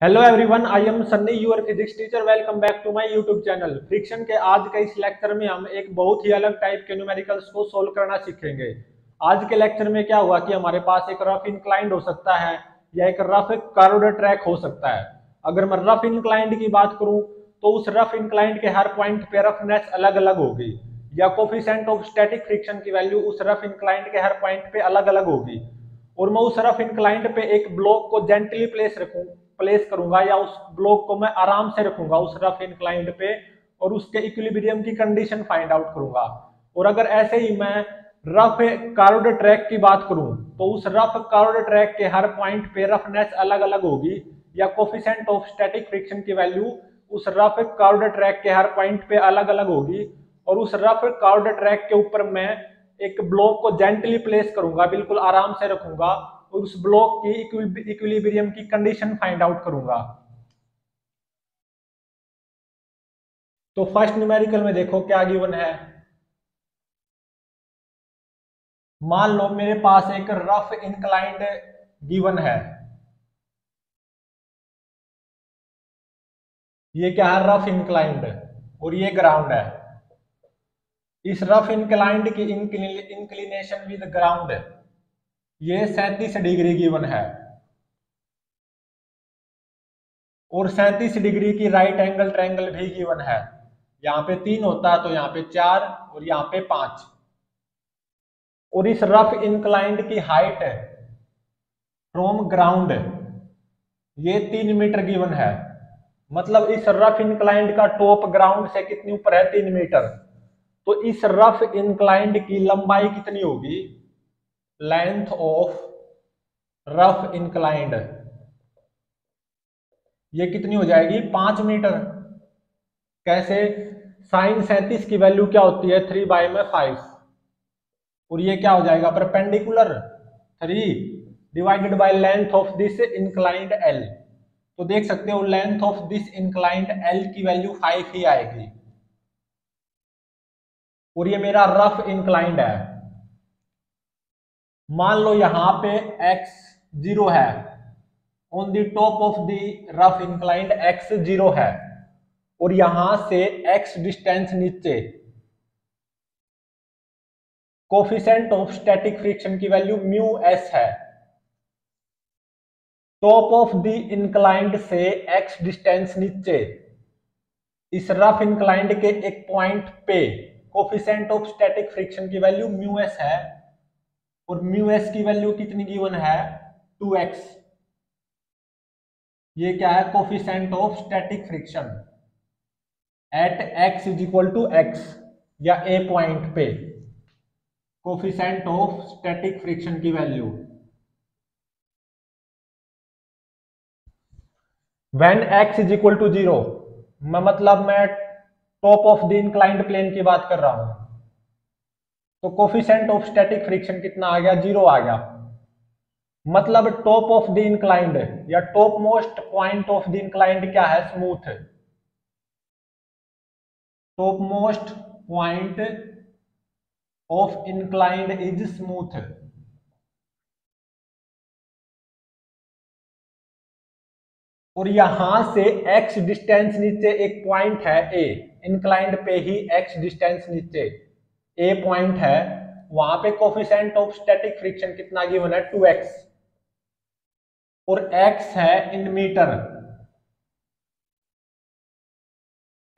Hello everyone, I am Sunny your physics teacher. Welcome back to my YouTube channel. Friction के आज के इस lecture में हम एक बहुत ही अलग टाइप के न्यूमेरिकल्स को सोल्व करना सीखेंगे। आज के लेक्चर में क्या हुआ कि हमारे पास एक रफ इंक्लाइंड हो सकता है या एक रफ कर्व्ड ट्रैक हो सकता है। अगर मैं रफ इंक्लाइंड की बात करूं तो उस रफ इंक्लाइंड के हर पॉइंट पे रफनेस अलग अलग होगी, या कोफिशिएंट ऑफ स्टैटिक फ्रिक्शन की वैल्यू उस रफ इंक्लाइंड के हर पॉइंट पे अलग अलग होगी। और मैं उस रफ इंक्लाइंड पे एक ब्लॉक को जेंटली प्लेस करूंगा, या उस ब्लॉक को मैं आराम से रखूंगा उस रफ इंक्लाइंड पे, और उसके इक्विलिब्रियम की कंडीशन फाइंड आउट करूंगा। और अगर ऐसे ही मैं रफ कर्व्ड ट्रैक की बात करूं तो उस रफ कर्व्ड ट्रैक के हर पॉइंट पे रफनेस अलग अलग होगी, या कोफिशिएंट ऑफ स्टैटिक फ्रिक्शन की वैल्यू उस रफ कर्व्ड ट्रैक के हर पॉइंट पे अलग अलग होगी। और उस रफ कर्व्ड ट्रैक के ऊपर मैं एक ब्लॉक को जेंटली प्लेस करूंगा, बिल्कुल आराम से रखूंगा, और उस ब्लॉक की इक्विलिब्रियम की कंडीशन फाइंड आउट करूंगा। तो फर्स्ट न्यूमेरिकल में देखो क्या गिवन है। मान लो मेरे पास एक रफ इंक्लाइंड गिवन है। ये क्या है? Rough inclined. और ये ग्राउंड है। इस रफ इंक्लाइंड की इंक्लिनेशन विद ग्राउंड ये 37 डिग्री गिवन है, और 37 डिग्री की राइट एंगल ट्रायंगल भी गिवन है। यहाँ पे 3 होता है तो यहाँ पे 4 और यहाँ पे 5। और इस रफ इंक्लाइंड की हाइट फ्रॉम ग्राउंड ये 3 मीटर गिवन है। मतलब इस रफ इंक्लाइंड का टॉप ग्राउंड से कितनी ऊपर है? 3 मीटर। तो इस रफ इंक्लाइंड की लंबाई कितनी होगी? लेंथ ऑफ रफ इंक्लाइंड ये कितनी हो जाएगी? 5 मीटर। कैसे? साइन 37 की वैल्यू क्या होती है? 3 बाई में 5। और ये क्या हो जाएगा? Perpendicular 3 divided by length of this inclined L. तो देख सकते हो length of this inclined L की वैल्यू 5 ही आएगी। और ये मेरा रफ इंक्लाइंड है। मान लो यहां पे x 0 है, on the top of the rough inclined x 0 है, और यहां से x डिस्टेंस नीचे। कोफिशिएंट ऑफ स्टैटिक फ्रिक्शन की वैल्यू म्यू एस है। टॉप ऑफ द इंक्लाइंड से x डिस्टेंस नीचे इस रफ इंक्लाइंड के एक पॉइंट पे कोफिशिएंट ऑफ स्टैटिक फ्रिक्शन की वैल्यू म्यू एस है। और म्यू एस की वैल्यू कितनी गिवन है? 2x। ये क्या है? Coefficient of static friction eight x is equal to x, या ए पॉइंट पे कोफिशिएंट ऑफ स्टैटिक फ्रिक्शन की value when x is equal to 0। मतलब मैं top of the inclined plane की बात कर रहा हूं। तो कोफिशिएंट ऑफ स्टैटिक फ्रिक्शन कितना आ गया? 0 आ गया। मतलब टॉप ऑफ द इंक्लाइंड या top most point of the inclined क्या है? Smooth. Top most point of inclined is smooth. और यहां से x डिस्टेंस नीचे एक पॉइंट है ए, इंक्लाइंड पे ही x डिस्टेंस नीचे ए पॉइंट है, वहां पे कोफिशिएंट ऑफ स्टैटिक फ्रिक्शन कितना गिवन है? 2x। और x है इन मीटर,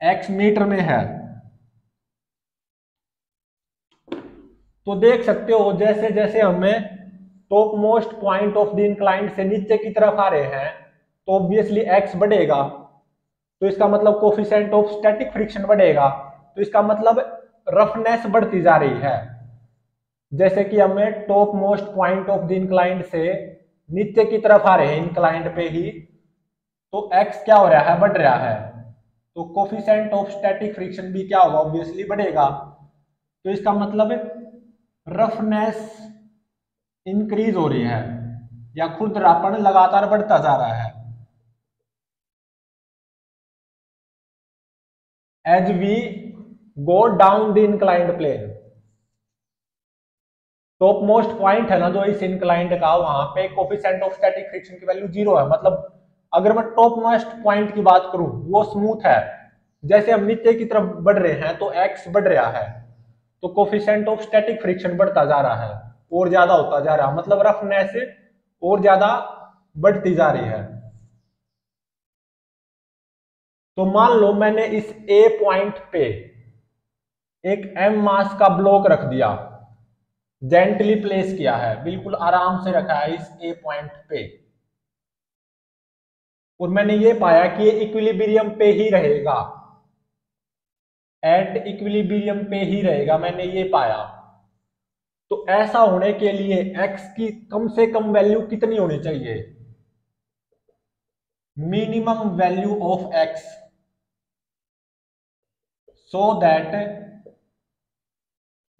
x मीटर में है। तो देख सकते हो जैसे जैसे हमें top most point of the inclined से नीचे की तरफ आ रहे हैं तो ऑब्वियसली x बढ़ेगा, तो इसका मतलब कोफिशिएंट ऑफ स्टैटिक फ्रिक्शन बढ़ेगा। तो इसका मतलब रफनेस बढ़ती जा रही है। जैसे कि हमें top most point of the inclined से नीचे की तरफ आ रहे हैं इंक्लाइंड पे ही, तो x क्या हो रहा है? बढ़ रहा है। तो कोफिशिएंट ऑफ स्टैटिक फ्रिक्शन भी क्या होगा? ऑब्वियसली बढ़ेगा। तो इसका मतलब रफनेस इंक्रीज हो रही है, या खुरदरापन लगातार बढ़ता जा रहा है। As we go down the inclined plane, top most point है ना जो इस इंक्लाइंड का, वहां पे कोफिशिएंट ऑफ स्टैटिक फ्रिक्शन की वैल्यू 0 है। मतलब अगर मैं टॉप मोस्ट पॉइंट की बात करूं वो स्मूथ है, जैसे हम नीचे की तरफ बढ़ रहे हैं तो एक्स बढ़ रहा है, तो कोफिशिएंट ऑफ स्टैटिक फ्रिक्शन बढ़ता जा रहा है और ज्यादा होता जा रहा है, मतलब रफनेस और ज्यादा बढ़ती जा रही है। तो मान लो मैंने इस ए पॉइंट पे एक एम मास का ब्लॉक रख दिया, जेंटली प्लेस किया है, बिल्कुल आराम से रखा है इस ए पॉइंट पे, और मैंने ये पाया कि ये इक्विलिब्रियम पे ही रहेगा, एट इक्विलिब्रियम पे ही रहेगा, मैंने ये पाया। तो ऐसा होने के लिए x की कम से कम वैल्यू कितनी होनी चाहिए? Minimum value of x, so that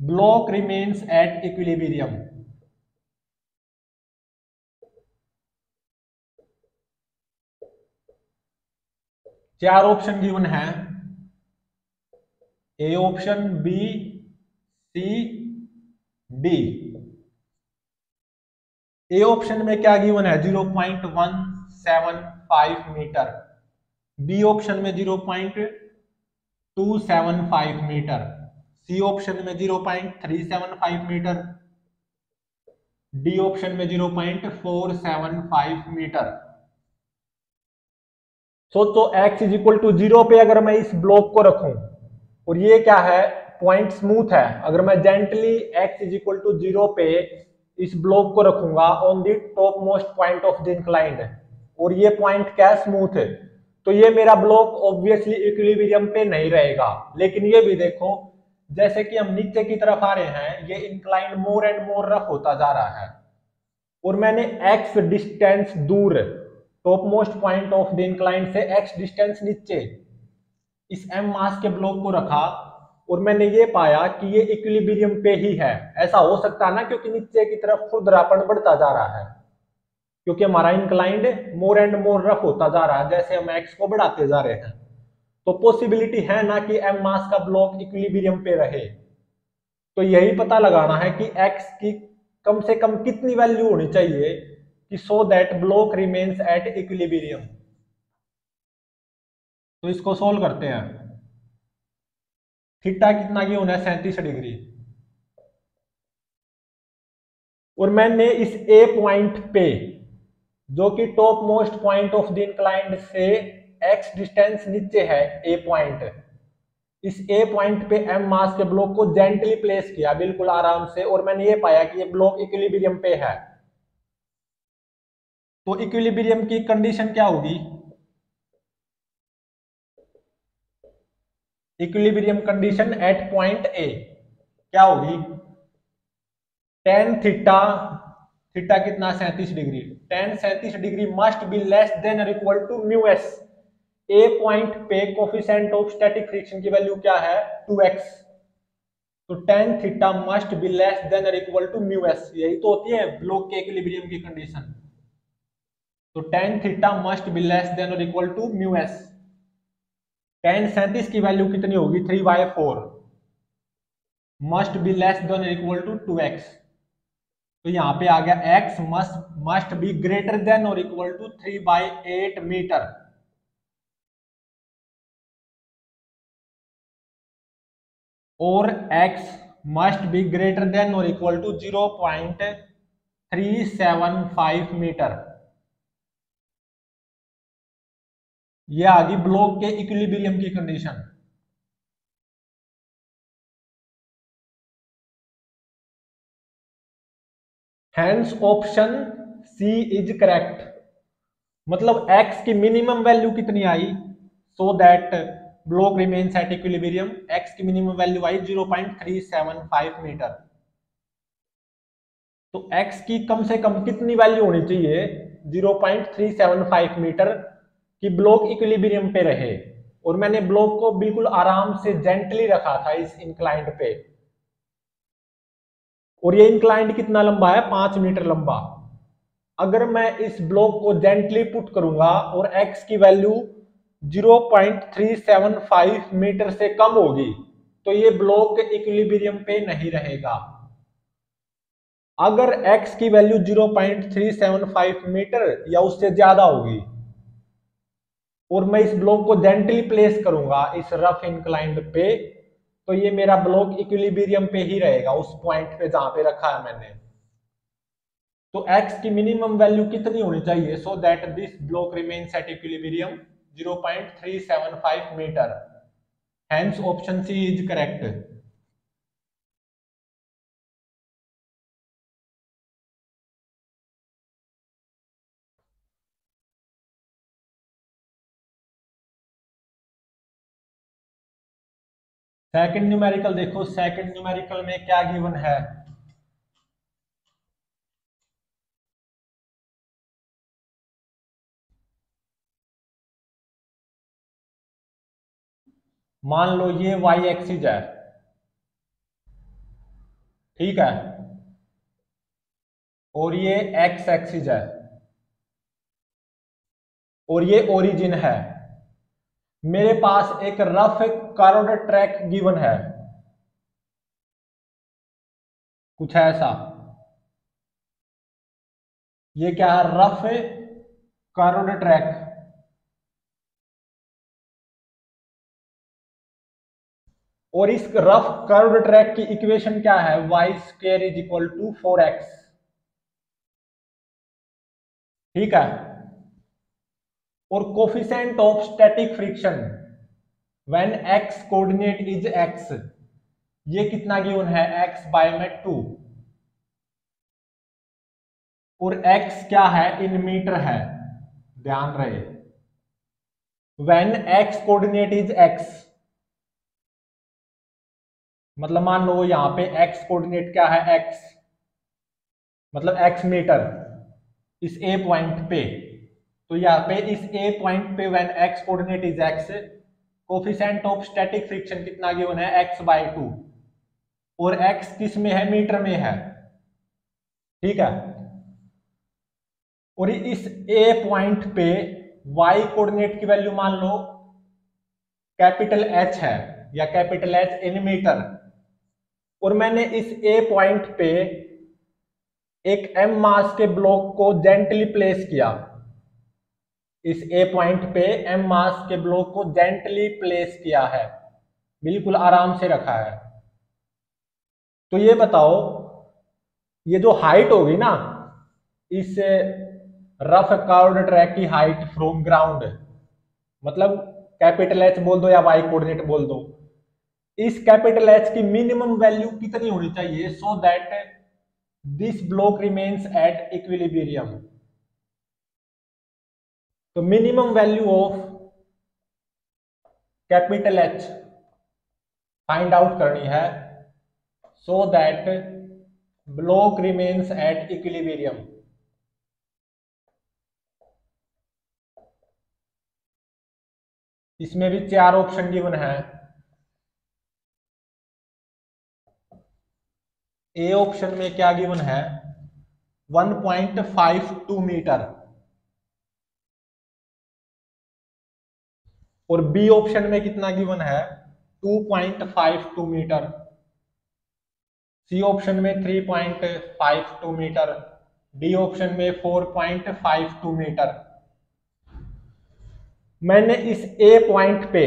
block remains at equilibrium। चार ऑप्शन गिवन है, A option, B, C, D. A option में क्या गिवन है? 0.175 मीटर, बी ऑप्शन में 0.275 मीटर, सी ऑप्शन में 0.375 मीटर, डी ऑप्शन में 0.475 मीटर। सोचो x इज इक्वल टू 0 पे अगर मैं इस ब्लॉक को रखूं, और ये क्या है? पॉइंट स्मूथ है, अगर मैं gently x is equal to 0 पे इस ब्लॉक को रखूंगा on the top most point of the inclined, और ये पॉइंट क्या स्मूथ है, तो ये मेरा ब्लॉक ऑब्वियसली इक्विलिब्रियम पे नहीं रहेगा। लेकिन ये भी देखो, जैसे कि हम नीचे की तरफ आ रहे हैं, ये inclined more and more rough होता जा रहा है, और मैंने x डिस्टेंस दूर top most point of the inclined से x डिस्टेंस नीचे इस m मास के ब्लॉक को रखा, और मैंने ये पाया कि ये इक्विलिब्रियम पे ही है। ऐसा हो सकता है ना, क्योंकि नीचे की तरफ खुरदरापन बढ़ता जा रहा है, क्योंकि हमारा inclined more and more rough होता जा रहा है जैसे हम x को बढ़ाते जा रहे हैं। तो पॉसिबिलिटी है ना कि m मास का ब्लॉक इक्विलिब्रियम पे रहे। तो यही पता लगाना है कि x की कम से कम कितनी वैल्यू होनी चाहिए कि सो that block remains at equilibrium. तो इसको सोल्व करते हैं। थीटा कितना की होना है? 37 डिग्री। और मैंने इस ए पॉइंट पे, जो कि top most point of the inclined से x डिस्टेंस नीचे है, ए पॉइंट, इस ए पॉइंट पे m मास के ब्लॉक को जेंटली प्लेस किया, बिल्कुल आराम से, और मैंने ये पाया कि ये ब्लॉक इक्विलिब्रियम पे है। तो इक्विलिब्रियम की कंडीशन क्या होगी? Equilibrium condition at point A क्या होगी? टेन थीटा, थीटा कितना? 37 degree, tan 37 degree must be less than और equal to mu S. A point पे कोफिशिएंट ऑफ स्टैटिक फ्रिक्शन की वैल्यू क्या है? 2x। तो tan theta must be less than और इक्वल टू म्यू एस, यही तो होती है ब्लॉक के इक्विलिब्रियम की कंडीशन। तो tan theta must be less than और equal to mu S. Tan 37 की वैल्यू कितनी होगी? 3/4 मस्ट बी लेस देन और इक्वल टू 2x। तो यहां पे आ गया x must be greater than और इक्वल टू 3/8 मीटर। और x must be greater than और इक्वल टू 0.375 मीटर। ये आ गई ब्लॉक के इक्विलिब्रियम की condition. Hence option C is correct. मतलब x की मिनिमम वैल्यू कितनी आई? So that block remains at equilibrium, x की मिनिमम वैल्यू आई 0.375 मीटर। तो x की कम से कम कितनी वैल्यू होनी चाहिए? 0.375 मीटर कि ब्लॉक इक्विलिब्रियम पे रहे। और मैंने ब्लॉक को बिल्कुल आराम से जेंटली रखा था इस इंक्लाइंड पे, और ये इंक्लाइंड कितना लंबा है? 5 मीटर लंबा। अगर मैं इस ब्लॉक को जेंटली पुट करूंगा और x की वैल्यू 0.375 मीटर से कम होगी, तो ये ब्लॉक इक्विलिब्रियम पे नहीं रहेगा। अगर x की वैल्यू 0.375 मीटर या उससे ज्यादा होगी, और मैं इस ब्लॉक को जेंटली प्लेस करूंगा इस रफ इंक्लाइंड पे, तो ये मेरा ब्लॉक इक्विलिब्रियम पे ही रहेगा उस पॉइंट पे जहां पे रखा है मैंने। तो x की मिनिमम वैल्यू कितनी होनी चाहिए so that this block remains at equilibrium? 0.375 metre. Hence option C is correct. Second numerical देखो, सेकंड न्यूमेरिकल में क्या गिवन है। मान लो ये y एक्सिस है, ठीक है, और ये x एक्सिस है, और ये ओरिजिन है। मेरे पास एक रफ कर्व्ड ट्रैक गिवन है, कुछ ऐसा। ये क्या है? Rough curved track. और इस रफ कर्व्ड ट्रैक की इक्वेशन क्या है? Y square is equal to 4x, ठीक है। और coefficient of static friction when x coordinate is x, ये कितना गिवन है? x बाय में 2, और x क्या है? इन मीटर है, ध्यान रहे। When x coordinate is x, मतलब मान लो यहां पे x कोऑर्डिनेट क्या है? x, मतलब x मीटर इस a पॉइंट पे। तो यहाँ पे इस a पॉइंट पे when x coordinate is x, coefficient of static friction कितना गिवन है? x बाय 2, और x किस में है? मीटर में है, ठीक है। और इस a पॉइंट पे y कोऑर्डिनेट की वैल्यू मान लो कैपिटल H है, या कैपिटल H इन मीटर। और मैंने इस a पॉइंट पे एक m मास के ब्लॉक को जेंटली प्लेस किया। इस a पॉइंट पे m मास के ब्लॉक को जेंटली प्लेस किया है, बिल्कुल आराम से रखा है। तो ये बताओ, ये जो हाइट होगी ना इस रफ कर्व्ड ट्रैक की, हाइट फ्रॉम ग्राउंड, मतलब कैपिटल H बोल दो या y कोऑर्डिनेट बोल दो, इस कैपिटल H की मिनिमम वैल्यू कितनी होनी चाहिए so that this block remains at equilibrium? तो minimum value of capital H find out करनी है so that block remains at equilibrium. इसमें भी 4 ऑप्शन गिवन है। ए ऑप्शन में क्या गिवन है? 1.52 मीटर, और बी ऑप्शन में कितना गिवन है? 2.52 मीटर, सी ऑप्शन में 3.52 मीटर, डी ऑप्शन में 4.52 मीटर। मैंने इस ए पॉइंट पे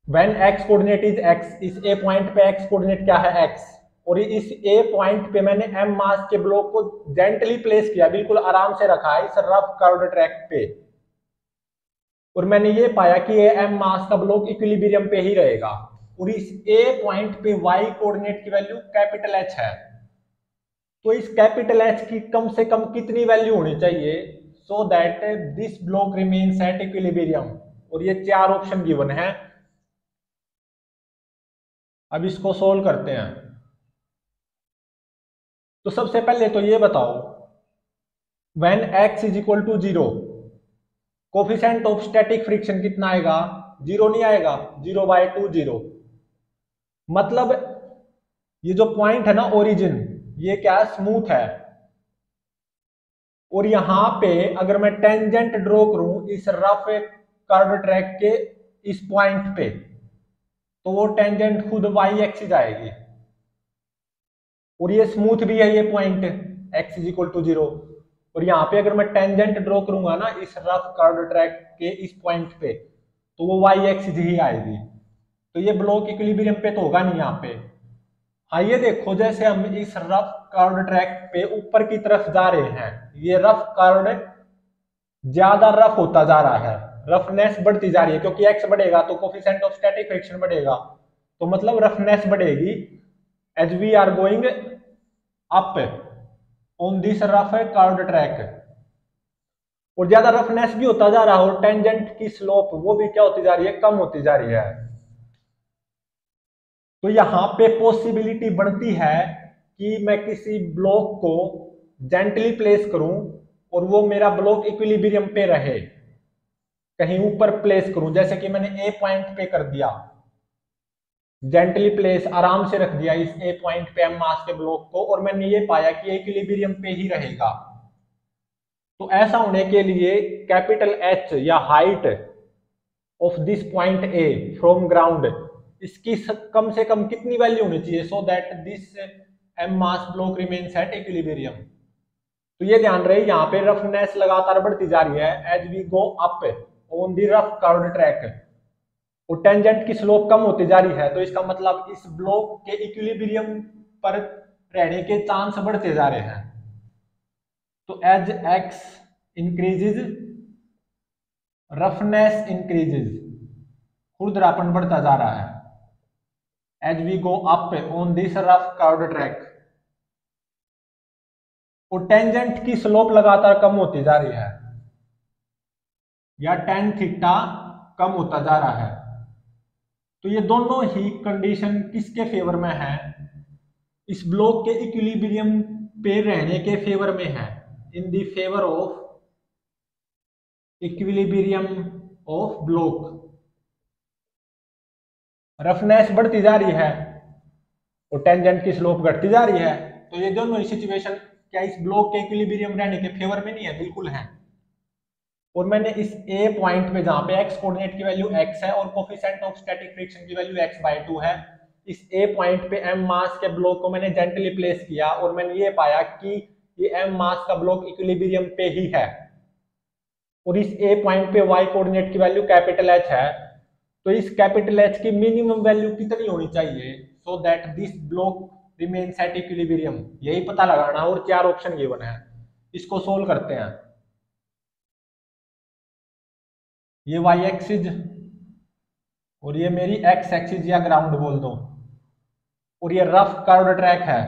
when x coordinate is x, इस ए पॉइंट पे x कोऑर्डिनेट क्या है? x, और इस ए पॉइंट पे मैंने m मास के ब्लॉक को जेंटली प्लेस किया, बिल्कुल आराम से रखा है इस रफ कर्व्ड ट्रैक पे। और मैंने ये पाया कि ये m मास का ब्लॉक इक्विलिब्रियम पे ही रहेगा। और इस a पॉइंट पे y कोऑर्डिनेट की वैल्यू कैपिटल H है। तो इस कैपिटल H की कम से कम कितनी वैल्यू होनी चाहिए so that this block remains at equilibrium? और ये 4 ऑप्शन गिवन है। अब इसको सोल्व करते हैं। तो सबसे पहले तो ये बताओ, when x is equal to 0, coefficient of static friction कितना आएगा? 0 नहीं आएगा, 0/2 0। मतलब ये जो पॉइंट है ना ओरिजिन, ये क्या स्मूथ है। और यहां पे अगर मैं टेंजेंट ड्रॉ करूं इस रफ कर्व ट्रैक के इस पॉइंट पे, तो वो टेंजेंट खुद y एक्सिस आएगी। और ये स्मूथ भी है ये point x is equal to 0। और यहाँ पे अगर मैं टेंजेंट ड्रॉ करूंगा ना इस रफ कर्व्ड ट्रैक के इस पॉइंट पे, तो वो वाई एक्सिस ही आएगी। तो ये ब्लॉक इक्विलिब्रियम पे तो होगा नहीं यहाँ पे। हाँ ये देखो, जैसे हम इस रफ कर्व्ड ट्रैक पे ऊपर की तरफ जा रहे हैं, ये रफ कर्व्ड ज्यादा रफ होता जा रहा है, रफनेस बढ़ती जा रही है, क्योंकि एक्स बढ़ेगा तो कोफिशिएंट ऑफ स्टैटिक फ्रिक्शन बढ़ेगा, तो मतलब रफनेस बढ़ेगी as we are going up on this rough curved track. और ज्यादा रफनेस भी होता जा रहा है और टेंजेंट की स्लोप वो भी क्या होती जा रही है, कम होती जा रही है। तो यहां पे पॉसिबिलिटी बढ़ती है कि मैं किसी ब्लॉक को जेंटली प्लेस करूं और वो मेरा ब्लॉक इक्विलिब्रियम पे रहे, कहीं ऊपर प्लेस करूं, जैसे कि मैंने ए पॉइंट पे कर दिया, जेंटली प्लेस आराम से रख दिया इस ए पॉइंट पे एम मास के ब्लॉक को, और मैंने ये पाया कि इक्विलिब्रियम पे ही रहेगा। तो ऐसा होने के लिए कैपिटल एच या height of this point A from ground, इसकी कम से कम कितनी वैल्यू होनी चाहिए, so that this M mass block remains at equilibrium. तो ये ध्यान रहे, यहाँ पे रफनेस लगातार बढ़ती जा रही है as we go up on the rough curved track, और टेंजेंट की स्लोप कम होती जा रही है। तो इसका मतलब इस ब्लॉक के इक्विलिब्रियम पर रहने के चांस बढ़ते जा रहे हैं। तो as x increases roughness increases, खुरदरापन बढ़ता जा रहा है as we go up on this rough curved track, और टेंजेंट की स्लोप लगातार कम होती जा रही है, या टेन थीटा कम होता जा रहा है। तो ये दोनों ही कंडीशन किसके फेवर में है, इस ब्लॉक के इक्विलिब्रियम पे रहने के फेवर में है, in the favour of equilibrium of block. Roughness बढ़ती जा रही है और टेंजेंट की स्लोप घटती जा रही है, तो ये दोनों ही सिचुएशन क्या इस ब्लॉक के इक्विलिब्रियम रहने के फेवर में नहीं है, बिल्कुल है। और मैंने इस ए पॉइंट पे जहां पे एक्स कोऑर्डिनेट की वैल्यू एक्स है और कोफिशिएंट ऑफ स्टैटिक फ्रिक्शन की वैल्यू x/2 है, इस ए पॉइंट पे एम मास के ब्लॉक को मैंने जेंटली प्लेस किया, और मैंने ये पाया कि ये एम मास का ब्लॉक इक्विलिब्रियम पे ही है, और इस ए पॉइंट पे वाई कोऑर्डिनेट की वैल्यू कैपिटल एच है। तो इस कैपिटल एच की मिनिमम वैल्यू कितनी होनी चाहिए, so that this block remains at equilibrium, यही पता लगाना। और 4 ऑप्शन गिवन है, इसको सोल्व करते हैं। ये वाई एक्सिस और ये मेरी एक्स एक्सिस या ग्राउंड बोल दो, और ये रफ कर्व्ड ट्रैक है,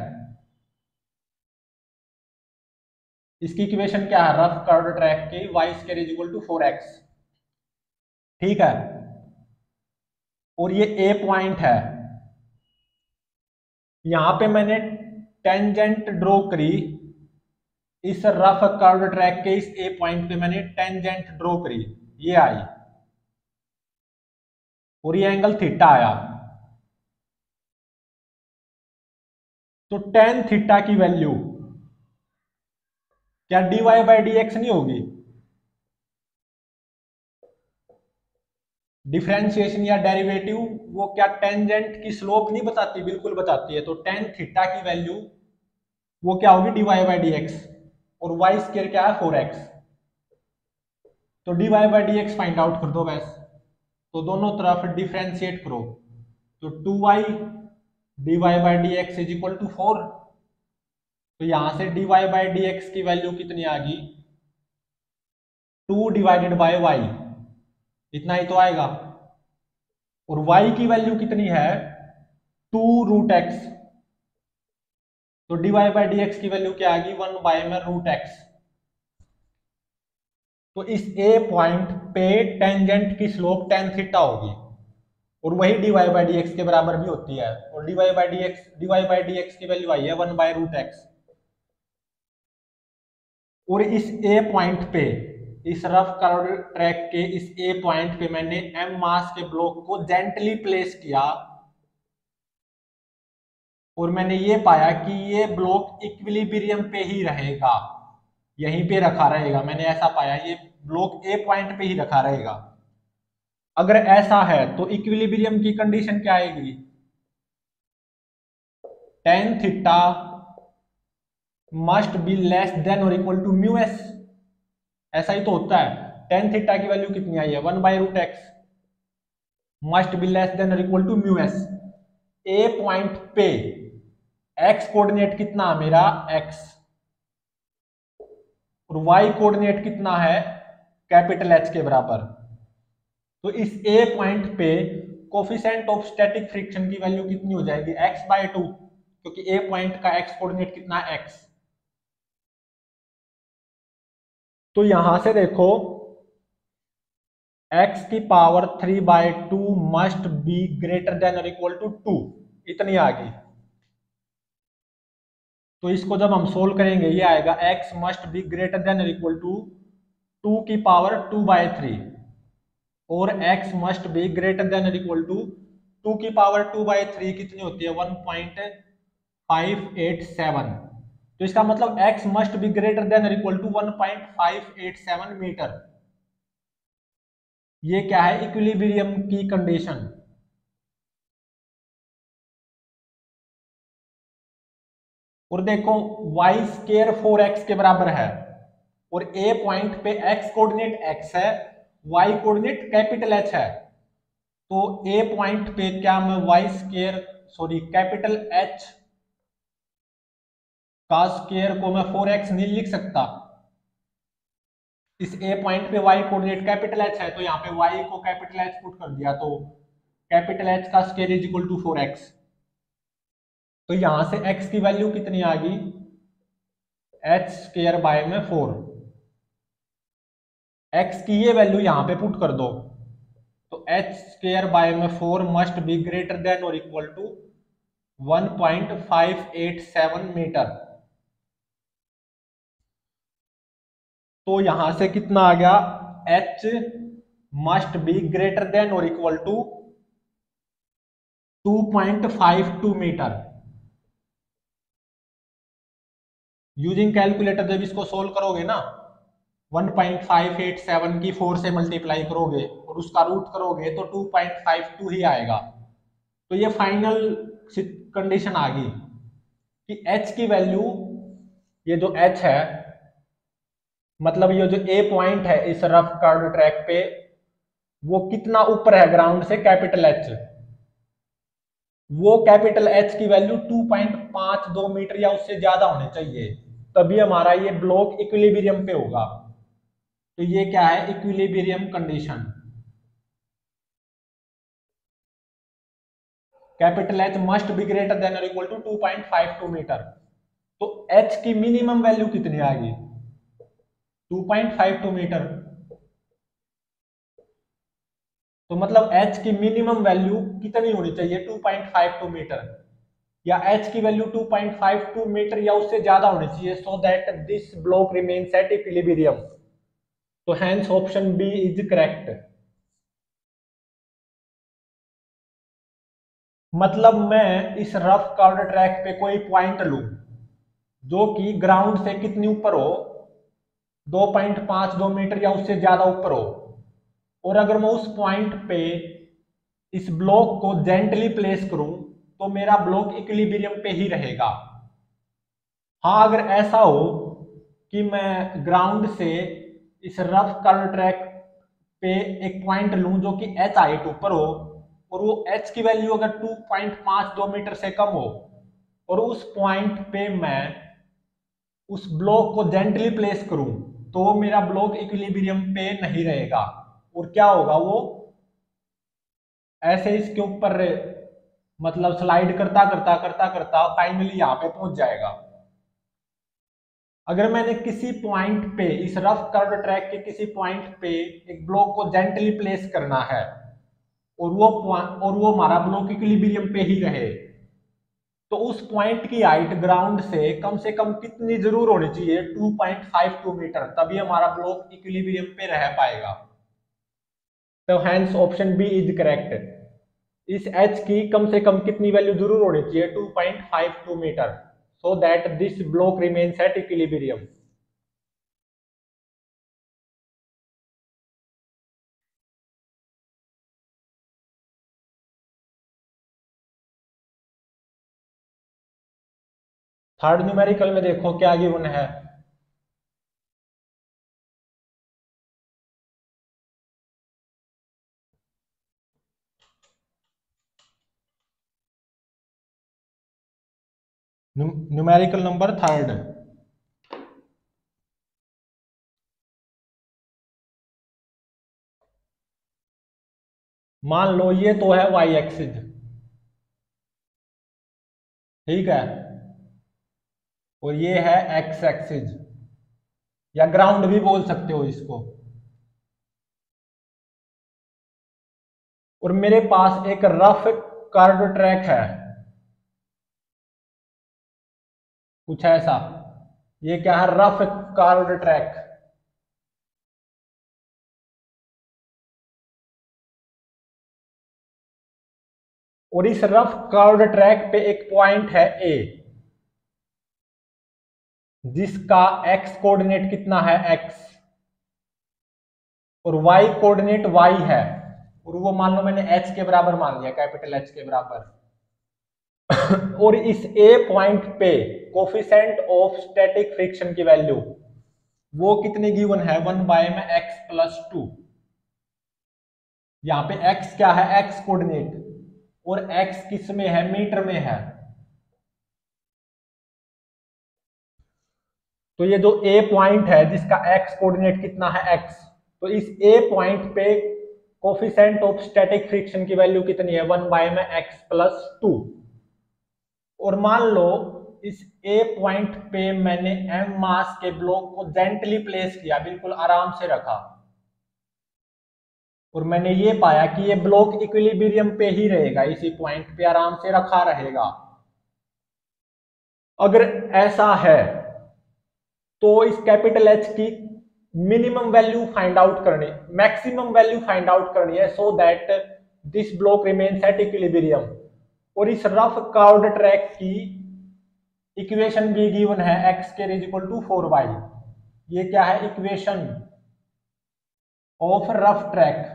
इसकी इक्वेशन क्या है, रफ कर्व्ड ट्रैक की y² = 4x, ठीक है। और ये ए पॉइंट है, यहां पे मैंने टेंजेंट ड्रॉ करी, इस रफ कर्व्ड ट्रैक के इस ए पॉइंट पे मैंने टेंजेंट ड्रॉ करी, ये आई, और ये एंगल थीटा आया। तो टेन थीटा की वैल्यू क्या dy/dx नहीं होगी, डिफरेंशिएशन या डेरिवेटिव वो क्या टेंजेंट की स्लोप नहीं बताती, बिल्कुल बताती है। तो टेन थीटा की वैल्यू वो क्या होगी, dy/dx, और y² क्या है, 4x। तो dy/dx फाइंड आउट कर दो बस, तो दोनों तरफ डिफरेंशिएट करो, तो 2y dy/dx = 4। तो यहां से dy/dx की वैल्यू कितनी आ गई, 2 / y, इतना ही तो आएगा। और y की वैल्यू कितनी है, 2√x, तो dy/dx की वैल्यू क्या आ गई, 1/√x। तो इस ए पॉइंट पे टेंजेंट की स्लोप tan थीटा होगी, और वही dy/dx के बराबर भी होती है, और dy/dx की वैल्यू आई है 1/√x। और इस ए पॉइंट पे, इस रफ कर्व्ड ट्रैक के इस ए पॉइंट पे मैंने एम मास के ब्लॉक को जेंटली प्लेस किया, और मैंने ये पाया कि ये ब्लॉक इक्विलिब्रियम पे ही रहेगा, यहीं पे रखा रहेगा, मैंने ऐसा पाया, ये ब्लॉक ए पॉइंट पे ही रखा रहेगा। अगर ऐसा है तो इक्विलिब्रियम की कंडीशन क्या आएगी, tan theta must be less than और इक्वल टू म्यू एस। ऐसा ही तो होता है। टेन थीटा की वैल्यू कितनी आई है, 1/√x। Must be less than और equal to mu S. A point पे एक्स कोऑर्डिनेट कितना है मेरा, एक्स, और वाई कोऑर्डिनेट कितना है, कैपिटल एच के बराबर। तो इस ए पॉइंट पे कोफिशिएंट ऑफ स्टैटिक फ्रिक्शन की वैल्यू कितनी हो जाएगी, x/2, क्योंकि ए पॉइंट का एक्स कोऑर्डिनेट कितना है, x। तो यहां से देखो x की power 3/2 must be greater than और इक्वल टू 2, इतनी आ गई। तो इसको जब हम सोल्व करेंगे ये आएगा x must be greater than और इक्वल टू 2 की पावर 2/3, और x must be greater than और इक्वल टू 2 की पावर 2/3 कितनी होती है, 1.587। तो इसका मतलब x must be greater than और इक्वल टू 1.587 मीटर। ये क्या है, इक्विलिब्रियम की कंडीशन। और देखो वाई स्केयर 4x के बराबर है, और ए पॉइंट पे x कोऑर्डिनेट x है, y कोऑर्डिनेट कैपिटल H है। तो ए पॉइंट पे क्या मैं y square sorry capital H का स्केयर को मैं 4x नहीं लिख सकता। इस ए पॉइंट पे y कोऑर्डिनेट कैपिटल H है, तो यहाँ पे y को कैपिटल H पुट कर दिया, तो कैपिटल H का square is equal to 4x। तो यहां से x की वैल्यू कितनी आ गई, h स्केयर बाय में 4। x की ये वैल्यू यहां पे पुट कर दो, तो h स्केयर बाय में 4 मस्ट बी ग्रेटर देन और इक्वल टू 1.587 मीटर। तो यहां से कितना आ गया, h must be greater than और equal to 2.52 metre. Using calculator जब इसको सोल्व करोगे ना, 1.587 की 4 से मल्टीप्लाई करोगे और उसका रूट करोगे तो 2.52 ही आएगा। तो ये फाइनल कंडीशन आ गई कि h की वैल्यू, ये जो h है मतलब ये जो ए पॉइंट है इस रफ कर्व ट्रैक पे, वो कितना ऊपर है ग्राउंड से, कैपिटल H। वो कैपिटल H की वैल्यू 2.52 मीटर या उससे ज्यादा होनी चाहिए, तभी हमारा ये ब्लॉक इक्विलिब्रियम पे होगा। तो ये क्या है, equilibrium condition. Capital H must be greater than और इक्वल टू 2.52 मीटर। तो H की मिनिमम वैल्यू कितनी आ गई, 2.52 मीटर। तो मतलब H की मिनिमम वैल्यू कितनी होनी चाहिए, 2.52 मीटर, या H की वैल्यू 2.52 मीटर या उससे ज्यादा होनी चाहिए, so that this block remains at equilibrium. तो hence option B is correct. मतलब मैं इस रफ कर्व्ड ट्रैक पे कोई पॉइंट लूं जो कि ग्राउंड से कितनी ऊपर हो, 2.52 मीटर या उससे ज्यादा ऊपर हो, और अगर मैं उस पॉइंट पे इस ब्लॉक को जेंटली प्लेस करूं तो मेरा ब्लॉक इक्विलिब्रियम पे ही रहेगा। हाँ अगर ऐसा हो कि मैं ग्राउंड से इस रफ कर्व ट्रैक पे एक पॉइंट लूं जो कि h हाइट ऊपर हो, और वो h की वैल्यू अगर 2.52 मीटर से कम हो, और उस पॉइंट पे मैं उस ब्लॉक को जेंटली प्लेस करूं, तो वो मेरा ब्लॉक इक्विलिब्रियम पे नहीं रहेगा, और क्या होगा, वो ऐसे इसके ऊपर मतलब स्लाइड करता करता करता करता फाइनली यहाँ पे पहुंच जाएगा। अगर मैंने किसी पॉइंट पे इस रफ कर्व ट्रैक के किसी पॉइंट पे एक ब्लॉक को जेंटली प्लेस करना है, और वो हमारा ब्लॉक इक्विलिब्रियम पे ही रहे, तो उस पॉइंट की हाइट ग्राउंड से कम कितनी जरूर होनी चाहिए, 2.52 मीटर, तभी हमारा ब्लॉक इक्विलिब्रियम पे रह पाएगा। तो hence option B is correct. इस एच की कम से कम कितनी वैल्यू जरूर होनी चाहिए, 2.52 metre, so that this block remains at equilibrium. Third numerical में देखो क्या गिवन है। न्यूमेरिकल नंबर थर्ड, मान लो ये तो है वाई एक्सिस, ठीक है, और ये है एक्स एक्सिस या ग्राउंड भी बोल सकते हो इसको। और मेरे पास एक रफ कर्व ट्रैक है कुछ ऐसा, ये क्या है, रफ कर्व ट्रैक। और इस रफ कर्व ट्रैक पे एक पॉइंट है ए, जिसका एक्स कोऑर्डिनेट कितना है एक्स, और वाई कोऑर्डिनेट वाई है, और वो मान लो मैंने एच के बराबर मान लिया, कैपिटल एच के बराबर। और इस ए पॉइंट पे कोफिशिएंट ऑफ स्टैटिक फ्रिक्शन की वैल्यू वो कितनी गिवन है, 1 में एक्स प्लस 2। यहां पे एक्स क्या है, एक्स कोऑर्डिनेट, और एक्स किस में है, मीटर में है। तो ये जो ए पॉइंट है जिसका एक्स कोऑर्डिनेट कितना है एक्स, तो इस ए पॉइंट पे कोफिशिएंट ऑफ स्टैटिक फ्रिक्शन की वैल्यू कितनी है, 1 में एक्स प्लस 2। और मान लो इस ए पॉइंट पे मैंने एम मास के ब्लॉक को जेंटली प्लेस किया, बिल्कुल आराम से रखा, और मैंने ये पाया कि ये ब्लॉक इक्विलिब्रियम पे ही रहेगा, इसी पॉइंट पे आराम से रखा रहेगा। अगर ऐसा है तो इस कैपिटल एच की मिनिमम वैल्यू फाइंड आउट करनी, मैक्सिमम वैल्यू फाइंड आउट करनी है, so that this block remains at equilibrium. और इस रफ कर्व्ड ट्रैक की इक्वेशन भी गिवन है, x square is equal to 4y। ये क्या है, इक्वेशन ऑफ रफ ट्रैक।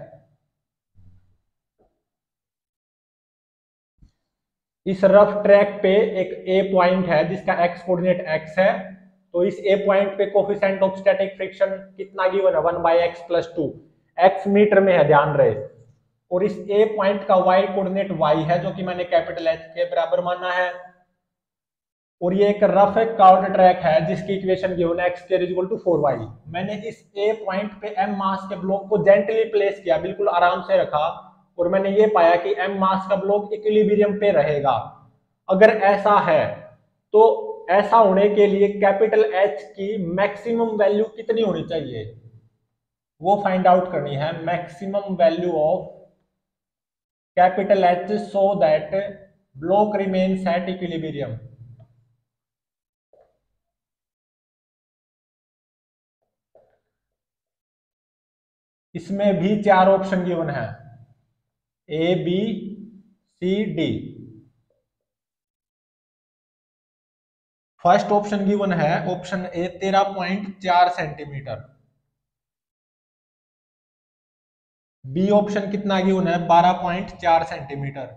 इस रफ ट्रैक पे एक ए पॉइंट है जिसका एक्स कोऑर्डिनेट एक्स है, तो इस ए पॉइंट पे कोफिशिएंट ऑफ स्टैटिक फ्रिक्शन कितना गिवन है, 1/x + 2, एक्स मीटर में है ध्यान रहे। और इस ए पॉइंट का वाई कोऑर्डिनेट वाई है, जो कि मैंने कैपिटल एच के बराबर माना है। और ये एक रफ कर्व्ड ट्रैक है जिसकी इक्वेशन गिवन है, x square is equal to 4y। मैंने इस ए पॉइंट पे एम मास के ब्लॉक को जेंटली प्लेस किया, बिल्कुल आराम से रखा, और मैंने ये पाया कि एम मास का ब्लॉक इक्विलिब्रियम पे रहेगा। अगर ऐसा है तो ऐसा होने के लिए कैपिटल एच की मैक्सिमम वैल्यू कितनी होनी चाहिए, वो फाइंड आउट करनी है, maximum value of capital H so that block remains at equilibrium. इसमें भी 4 ऑप्शन गिवन है, A B C D. First option given है option A 13.4 centimetre, B option कितना गिवन है 12.4 सेंटीमीटर,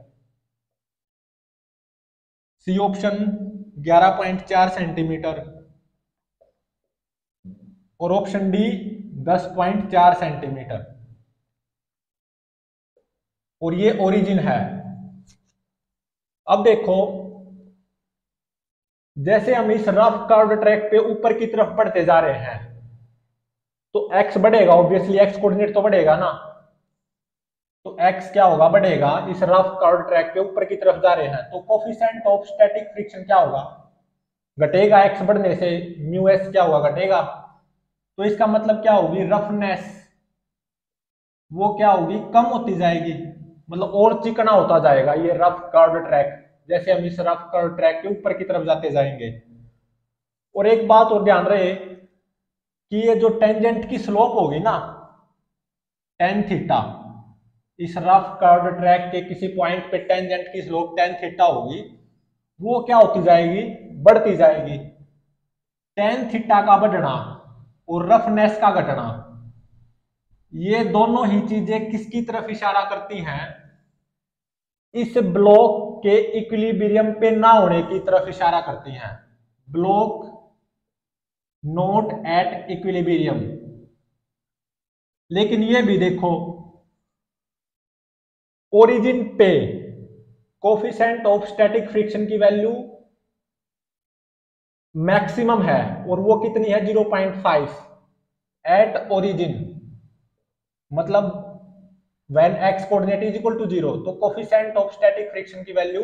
सी ऑप्शन 11.4 सेंटीमीटर, और option D 10.4 centimetre. और ये origin है। अब देखो, जैसे हम इस रफ कर्व्ड ट्रैक पे ऊपर की तरफ बढ़ते जा रहे हैं तो x बढ़ेगा, ऑब्वियसली x कोऑर्डिनेट तो बढ़ेगा ना, तो x क्या होगा, बढ़ेगा। इस रफ कर्व्ड ट्रैक पे ऊपर की तरफ जा रहे हैं तो कोफिशिएंट ऑफ स्टैटिक फ्रिक्शन क्या होगा, घटेगा, x बढ़ने से म्यू एस क्या होगा, घटेगा। तो इसका मतलब क्या होगी, रफनेस वो क्या होगी, कम होती जाएगी, मतलब और चिकना होता जाएगा ये रफ कर्व्ड ट्रैक, जैसे हम इस रफ कर्व ट्रैक के ऊपर की तरफ जाते जाएंगे। और एक बात और ध्यान रहे कि ये जो टेंजेंट की स्लोप होगी ना, tan थीटा, इस रफ कर्व ट्रैक के किसी पॉइंट पे टेंजेंट की स्लोप tan थीटा होगी, वो क्या होती जाएगी, बढ़ती जाएगी। tan थीटा का बढ़ना और रफनेस का घटना, ये दोनों ही चीजें किसकी तरफ इशारा करती हैं, इस ब्लॉक के इक्विलिब्रियम पे ना होने की तरफ इशारा करती हैं। Block not at equilibrium. लेकिन ये भी देखो, ओरिजिन पे कोफिशिएंट ऑफ स्टैटिक फ्रिक्शन की वैल्यू मैक्सिमम है और वो कितनी है 0.5 एट ओरिजिन। मतलब when x coordinate is equal to 0 तो कोफिशिएंट ऑफ स्टैटिक फ्रिक्शन की वैल्यू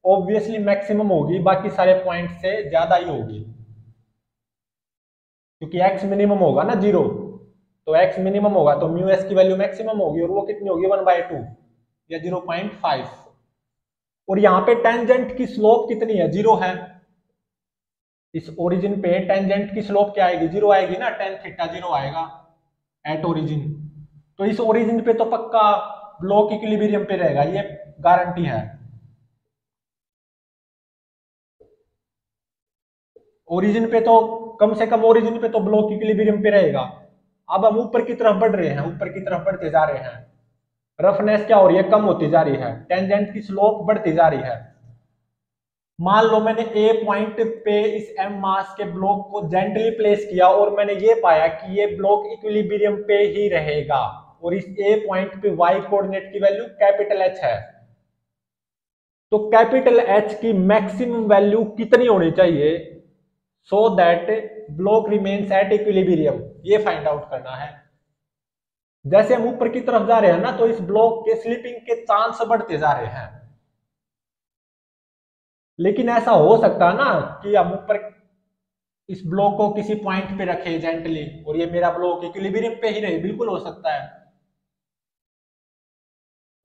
ऑब्वियसली मैक्सिमम होगी, बाकी सारे पॉइंट से ज्यादा ही होगी, क्योंकि एक्स मिनिमम होगा ना 0, तो एक्स मिनिमम होगा तो म्यू एस की वैल्यू मैक्सिमम होगी और वो कितनी होगी 1/2 या 0.5। और यहाँ पे टेंजेंट की स्लोप कितनी है 0 है। इस ओरिजिन पे टेंजेंट की स्लोप क्या आएगी 0 आएगी ना, tan थीटा 0 आएगा एट ओरिजिन। तो इस ओरिजिन पे तो पक्का ब्लॉक इक्विलिब्रियम पे रहेगा, ये गारंटी है। ओरिजिन पे तो कम से कम ओरिजिन पे तो ब्लॉक इक्विलिब्रियम पे रहेगा। अब हम ऊपर की तरफ बढ़ रहे हैं, ऊपर की तरफ बढ़ते जा रहे हैं, रफनेस क्या हो रही है कम होती जा रही है, टेंजेंट की स्लोप बढ़ती जा रही है। मान लो मैंने ए पॉइंट पे इस एम मास के ब्लॉक को जेंटली प्लेस किया और मैंने ये पाया कि ये ब्लॉक इक्विलिब्रियम पे ही रहेगा और इस ए पॉइंट पे वाई कोऑर्डिनेट की वैल्यू कैपिटल एच है। तो कैपिटल एच की मैक्सिमम वैल्यू कितनी होनी चाहिए so that block remains at equilibrium, ये फाइंड आउट करना है। जैसे हम ऊपर की तरफ जा रहे हैं ना तो इस ब्लॉक के स्लिपिंग के चांस बढ़ते जा रहे हैं। लेकिन ऐसा हो सकता है ना कि हम ऊपर इस ब्लॉक को किसी पॉइंट पे रखे जेंटली और ये मेरा ब्लॉक इक्विलिब्रियम पे ही रहे, बिल्कुल हो सकता है।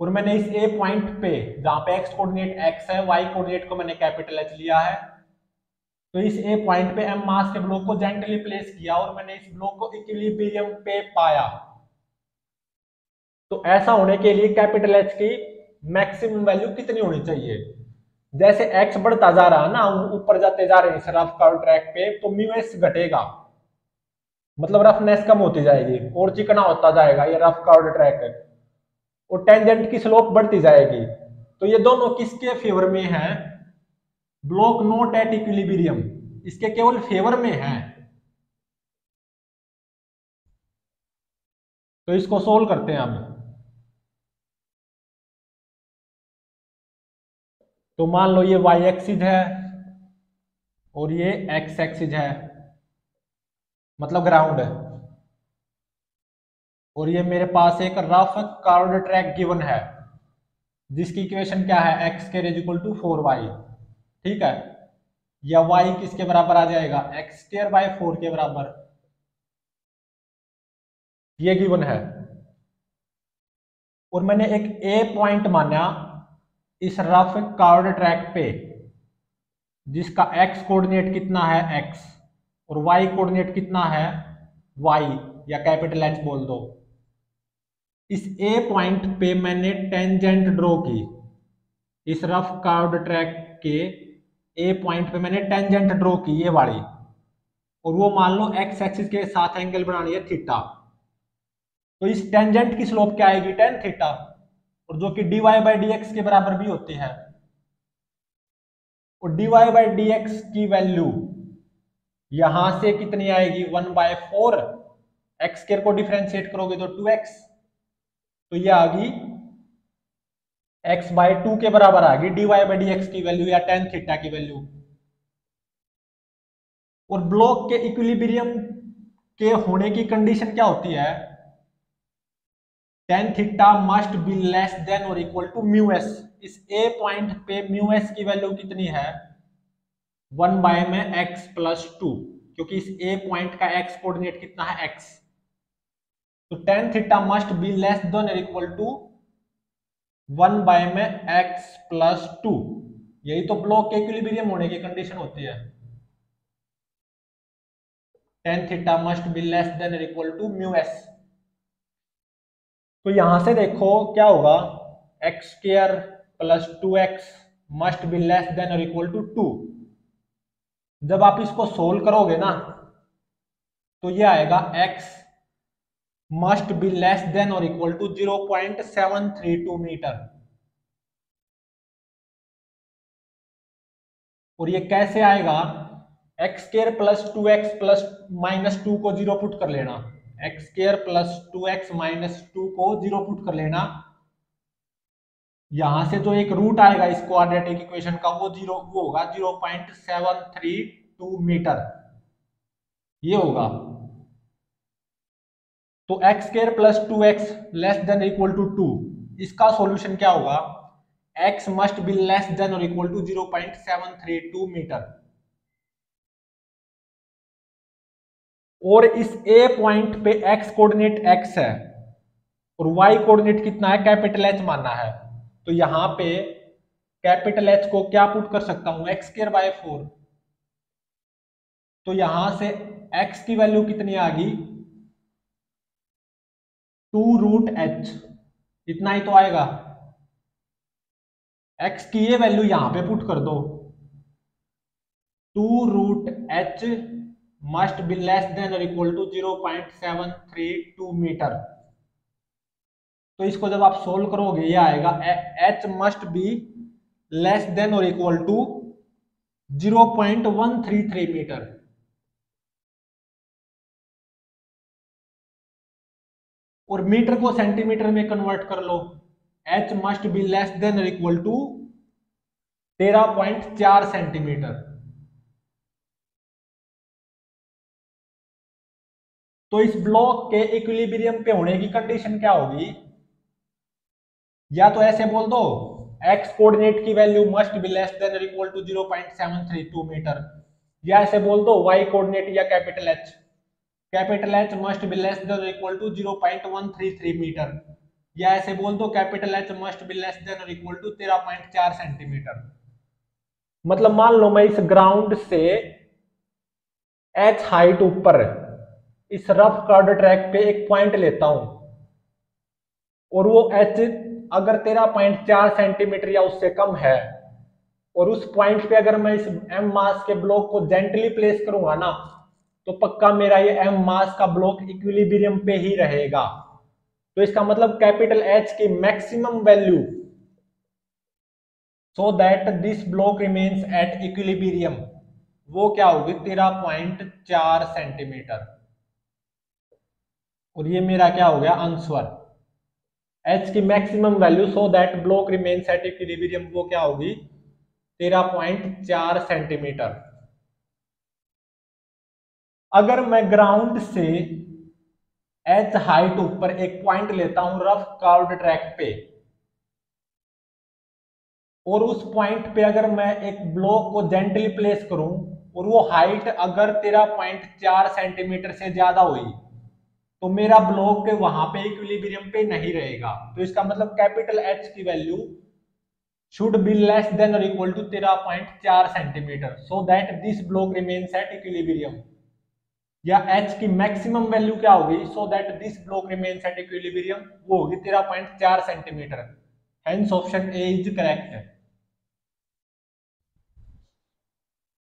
और मैंने इस ए पॉइंट पे जहां पे एक्स कोऑर्डिनेट एक्स है, वाई कोऑर्डिनेट को मैंने कैपिटल एच लिया है, तो इस ए पॉइंट पे एम मास के ब्लॉक को जेंटली प्लेस किया और मैंने इस ब्लॉक को इक्विलिब्रियम पे पाया। तो ऐसा होने के लिए कैपिटल एच की मैक्सिमम वैल्यू कितनी होनी चाहिए। जैसे एक्स बढ़ता जा रहा है ना, ऊपर जाते जा रहे हैं इस रफ कर्व ट्रैक पे, तो म्यू एस घटेगा, मतलब रफनेस कम होती जाएगी और चिकना होता जाएगा ये रफ कर्व ट्रैक है, और टेंजेंट की स्लोप बढ़ती जाएगी। तो ये दोनों किसके फेवर में है, ब्लॉक नॉट एट इक्विलिब्रियम, इसके केवल फेवर में है। तो इसको सोल्व करते हैं अब। तो मान लो ये वाई एक्सिस है और ये एक्स एक्सिस है, मतलब ग्राउंड है, और ये मेरे पास एक रफ कर्व्ड ट्रैक गिवन है जिसकी इक्वेशन क्या है x square is equal to 4y, ठीक है, या y किसके बराबर आ जाएगा एक्स स्क्वायर बाय 4 के बराबर, ये गिवन है। और मैंने एक ए पॉइंट माना इस रफ कर्व्ड ट्रैक पे जिसका x कोऑर्डिनेट कितना है x और y कोऑर्डिनेट कितना है y, या कैपिटल H बोल दो। इस ए पॉइंट पे मैंने टेंजेंट ड्रॉ की, इस रफ कर्व्ड ट्रैक के ए पॉइंट पे मैंने टेंजेंट ड्रॉ की ये वाली, और वो मान लो एक्स एक्सिस के साथ एंगल बनानी है थीटा। तो इस टेंजेंट की स्लोप क्या आएगी tan थीटा, और जो कि dy बाई डी एक्स के बराबर भी होती है। और dy बाई डी एक्स की वैल्यू यहां से कितनी आएगी 1/4, एक्स स्क्वायर को डिफरेंशिएट करोगे तो 2x, तो ये आ गई x/2 के बराबर आ गई dy बाई डी एक्स की वैल्यू या tan थीटा की वैल्यू। और ब्लॉक के इक्विलिब्रियम के होने की कंडीशन क्या होती है, tan theta must be less than और इक्वल टू म्यू एस। इस ए पॉइंट पे म्यू एस की वैल्यू कितनी है 1 में x प्लस 2, क्योंकि इस ए पॉइंट का x कोऑर्डिनेट कितना है x, तो tan theta must be less than और इक्वल टू 1 में x प्लस 2। यही तो ब्लॉक के इक्विलिब्रियम होने की कंडीशन होती है, tan theta must be less than और इक्वल टू म्यू एस। तो यहां से देखो क्या होगा, x square plus 2x must be less than और इक्वल टू 2। जब आप इसको सोल्व करोगे ना तो ये आएगा x must be less than और इक्वल टू 0.732 मीटर। और ये कैसे आएगा, x square plus 2x plus minus 2 को 0 पुट कर लेना, x square plus 2x minus 2 को 0 पुट कर लेना। यहां से जो एक रूट आएगा इस क्वाड्रेटिक इक्वेशन का वो होगा 0.732 मीटर, ये होगा। तो x square plus 2x less than equal to 2, इसका सॉल्यूशन क्या होगा, x must be less than और इक्वल टू 0.732 मीटर। और इस a पॉइंट पे x कोऑर्डिनेट x है और y कोऑर्डिनेट कितना है, कैपिटल H मानना है। तो यहां पे कैपिटल H को क्या पुट कर सकता हूं, x स्क्वायर बाय 4। तो यहां से x की वैल्यू कितनी आ गई, 2√h, इतना ही तो आएगा। x की ये वैल्यू यहां पे पुट कर दो, 2√h must be less than और इक्वल टू 0.732 मीटर। तो इसको जब आप सोल्व करोगे ये आएगा h must be less than और इक्वल टू 0.133 मीटर। और मीटर को सेंटीमीटर में कन्वर्ट कर लो, h must be less than और इक्वल टू 13.4 सेंटीमीटर। तो इस ब्लॉक के इक्विलिब्रियम पे होने की कंडीशन क्या होगी, या तो ऐसे बोल दो x कोऑर्डिनेट की value must be less than और इक्वल टू 0.732 मीटर, या ऐसे बोल दो y कोऑर्डिनेट या capital H must be less than और इक्वल टू 0.133 मीटर, या ऐसे बोल दो capital H must be less than और इक्वल टू 13.4 सेंटीमीटर। मतलब मान लो मैं इस ग्राउंड से h हाइट ऊपर इस रफ कर्ड ट्रैक पे एक पॉइंट लेता हूं और वो h अगर 13.4 सेंटीमीटर या उससे कम है, और उस पॉइंट पे अगर मैं इस m मास के ब्लॉक को जेंटली प्लेस करूंगा ना, तो पक्का मेरा ये m मास का ब्लॉक इक्विलिब्रियम पे ही रहेगा। तो इसका मतलब कैपिटल H की maximum value so that this block remains at equilibrium, वो क्या होगी, 13.4 सेंटीमीटर। और ये मेरा क्या हो गया आंसर, H की maximum value so that block remains at equilibrium, वो क्या होगी 13.4 सेंटीमीटर। अगर मैं ग्राउंड से h हाइट ऊपर एक पॉइंट लेता हूं रफ कर्व्ड ट्रैक पे, और उस पॉइंट पे अगर मैं एक ब्लॉक को जेंटली प्लेस करूं और वो हाइट अगर 13.4 सेंटीमीटर से ज्यादा हुई, तो मेरा ब्लॉक वहां पे इक्विलिब्रियम पे नहीं रहेगा। तो इसका मतलब कैपिटल H की value should be less than और equal to 13.4 centimetre so that this block remains at equilibrium, या H की मैक्सिमम वैल्यू क्या होगी, so that this block remains at equilibrium, वो होगी 13.4 centimetre. Hence option A is correct.